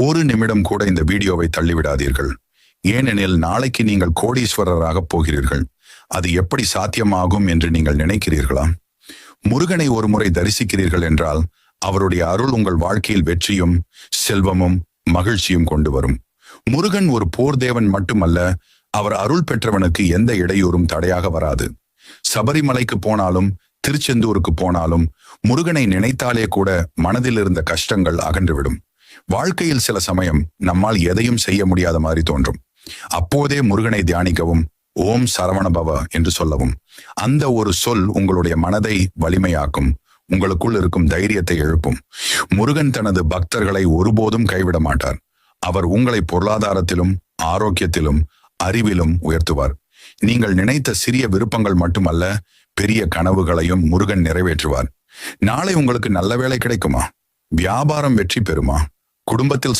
ஒரு நிமிடம் கூட இந்த வீடியோவை தள்ளிவிடாதீர்கள். ஏனெனில் நாளைக்கு நீங்கள் கோடீஸ்வரராக போகிறீர்கள். அது எப்படி சாத்தியமாகும் என்று நீங்கள் நினைக்கிறீர்களா? முருகனை ஒரு முறை தரிசிக்கிறீர்கள் என்றால் அவருடைய அருள் உங்கள் வாழ்க்கையில் வெற்றியும் செல்வமும் மகிழ்ச்சியும் கொண்டு வரும். முருகன் ஒரு போர் தேவன் மட்டுமல்ல, அவர் அருள் பெற்றவனுக்கு எந்த இடையூறும் தடையாக வராது. சபரிமலைக்கு போனாலும் திருச்செந்தூருக்கு போனாலும் முருகனை நினைத்தாலே கூட மனதில் இருந்த கஷ்டங்கள் அகன்றுவிடும். வாழ்க்கையில் சில சமயம் நம்மால் எதையும் செய்ய முடியாத மாதிரி தோன்றும். அப்போதே முருகனை தியானிக்கவும், ஓம் சரவணபவ என்று சொல்லவும். அந்த ஒரு சொல் உங்களுடைய மனதை வலிமையாக்கும், உங்களுக்குள் இருக்கும் தைரியத்தை எழுப்பும். முருகன் தனது பக்தர்களை ஒருபோதும் கைவிட மாட்டார். அவர் உங்களை பொருளாதாரத்திலும் ஆரோக்கியத்திலும் அறிவிலும் உயர்த்துவார். நீங்கள் நினைத்த சிறிய விருப்பங்கள் மட்டுமல்ல, பெரிய கனவுகளையும் முருகன் நிறைவேற்றுவார். நாளை உங்களுக்கு நல்ல வேலை கிடைக்குமா? வியாபாரம் வெற்றி பெறுமா? குடும்பத்தில்